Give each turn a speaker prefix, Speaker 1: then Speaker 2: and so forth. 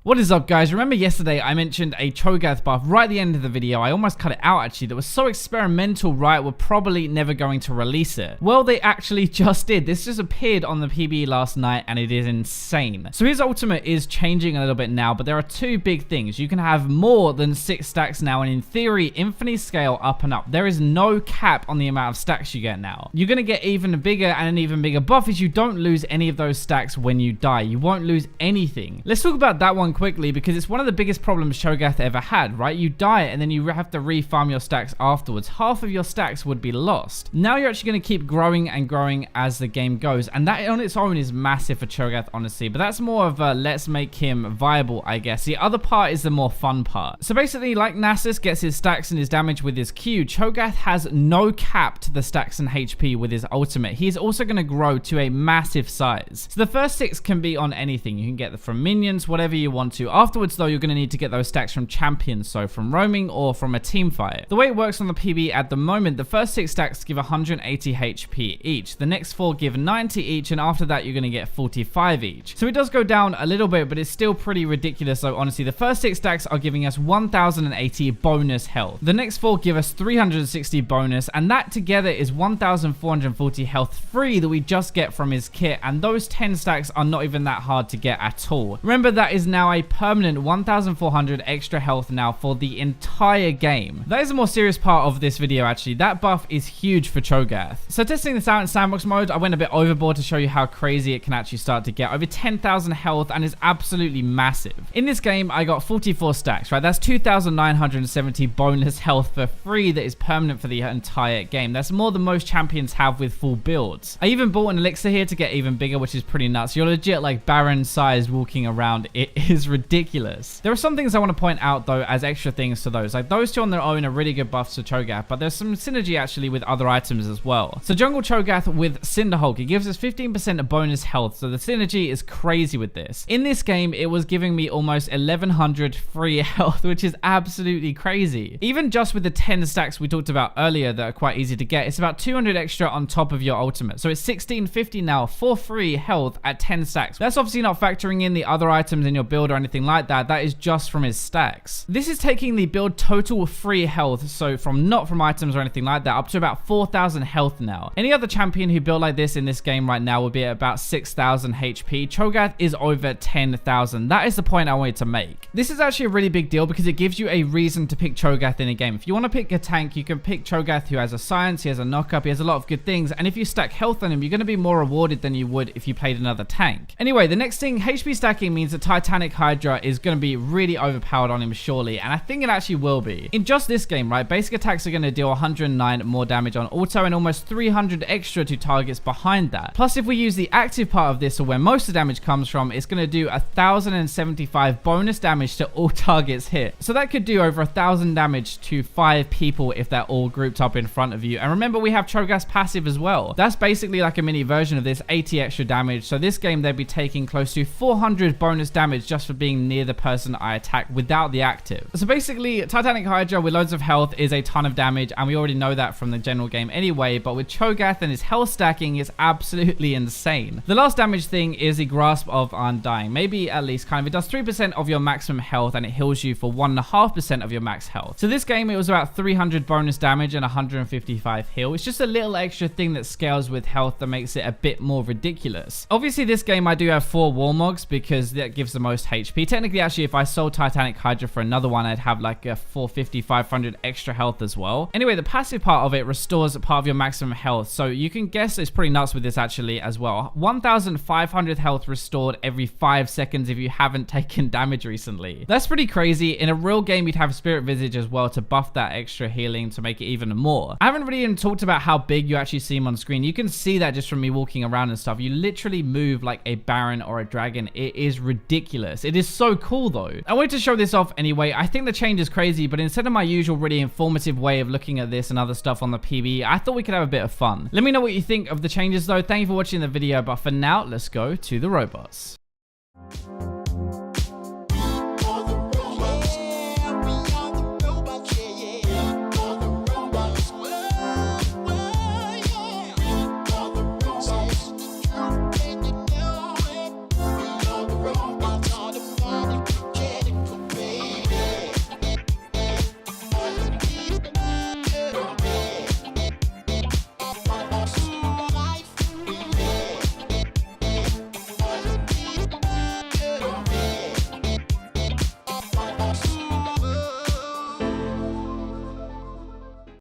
Speaker 1: What is up, guys? Remember yesterday I mentioned a Cho'Gath buff right at the end of the video. I almost cut it out actually. That was so experimental, right? We're probably never going to release it. Well, they actually just did. This just appeared on the PBE last night and it is insane. So his ultimate is changing a little bit now, but there are two big things. You can have more than 6 stacks now, and in theory, infinity scale up and up. There is no cap on the amount of stacks you get now. You're going to get even bigger, and an even bigger buff is you don't lose any of those stacks when you die. You won't lose anything. Let's talk about that one quickly, because it's one of the biggest problems Cho'Gath ever had, right? You die and then you have to refarm your stacks afterwards. Half of your stacks would be lost. Now you're actually going to keep growing and growing as the game goes, and that on its own is massive for Cho'Gath, honestly, but that's more of a let's make him viable, I guess. The other part is the more fun part. So basically, like Nasus gets his stacks and his damage with his Q, Cho'Gath has no cap to the stacks and HP with his ultimate. He's also going to grow to a massive size. So the first 6 can be on anything. You can get them from minions, whatever you want to. Afterwards, though, you're going to need to get those stacks from champions, so from roaming or from a team fight. The way it works on the PB at the moment, the first 6 stacks give 180 HP each. The next 4 give 90 each, and after that, you're going to get 45 each. So it does go down a little bit, but it's still pretty ridiculous. So honestly, the first 6 stacks are giving us 1080 bonus health. The next 4 give us 360 bonus, and that together is 1440 health free that we just get from his kit, and those 10 stacks are not even that hard to get at all. Remember, that is now a permanent 1400 extra health now for the entire game. That is the more serious part of this video, actually. That buff is huge for Cho'Gath. So testing this out in sandbox mode, I went a bit overboard to show you how crazy it can actually start to get. Over 10,000 health, and is absolutely massive. In this game, I got 44 stacks, right? That's 2,970 bonus health for free that is permanent for the entire game. That's more than most champions have with full builds. I even bought an elixir here to get even bigger, which is pretty nuts. You're legit like Baron sized walking around. It is ridiculous. There are some things I want to point out though as extra things to those. Like those two on their own are really good buffs to Cho'Gath, but there's some synergy actually with other items as well. So Jungle Cho'Gath with Cinderhulk, it gives us 15% bonus health, so the synergy is crazy with this. In this game, it was giving me almost 1100 free health, which is absolutely crazy. Even just with the 10 stacks we talked about earlier that are quite easy to get, it's about 200 extra on top of your ultimate. So it's 1650 now for free health at 10 stacks. That's obviously not factoring in the other items in your build or anything like that. That is just from his stacks. This is taking the build total free health, so from not from items or anything like that, up to about 4000 health now. Any other champion who built like this in this game right now would be at about 6000 HP. Cho'Gath is over 10,000. That is the point I wanted to make. This is actually a really big deal because it gives you a reason to pick Cho'Gath in a game. If you want to pick a tank, you can pick Cho'Gath, who has a science, he has a knockup, he has a lot of good things, and if you stack health on him, you're going to be more rewarded than you would if you played another tank. Anyway, the next thing, HP stacking means that Titanic Hydra is going to be really overpowered on him surely, and I think it actually will be. In just this game, right, basic attacks are going to deal 109 more damage on auto and almost 300 extra to targets behind that. Plus, if we use the active part of this, or where most of the damage comes from, it's going to do 1075 bonus damage to all targets hit. So that could do over 1000 damage to 5 people if they're all grouped up in front of you. And remember, we have Cho'Gath's passive as well. That's basically like a mini version of this, 80 extra damage. So this game, they'd be taking close to 400 bonus damage just for being near the person I attack without the active. So basically, Titanic Hydra with loads of health is a ton of damage, and we already know that from the general game anyway, but with Cho'Gath and his health stacking, it's absolutely insane. The last damage thing is the Grasp of Undying. Maybe at least kind of, it does 3% of your maximum health, and it heals you for 1.5% of your max health. So this game, it was about 300 bonus damage and 155 heal. It's just a little extra thing that scales with health that makes it a bit more ridiculous. Obviously, this game I do have 4 Warmogs because that gives the most HP. Technically, actually, if I sold Titanic Hydra for another one, I'd have like a 450, 500 extra health as well. Anyway, the passive part of it restores part of your maximum health, so you can guess it's pretty nuts with this actually as well. 1500 health restored every 5 seconds if you haven't taken damage recently. That's pretty crazy. In a real game, you'd have Spirit Visage as well to buff that extra healing to make it even more. I haven't really even talked about how big you actually see him on screen. You can see that just from me walking around and stuff. You literally move like a Baron or a Dragon. It is ridiculous. It is so cool though. I wanted to show this off anyway. I think the change is crazy, but instead of my usual really informative way of looking at this and other stuff on the PB, I thought we could have a bit of fun. Let me know what you think of the changes though. Thank you for watching the video, but for now, let's go to the robots.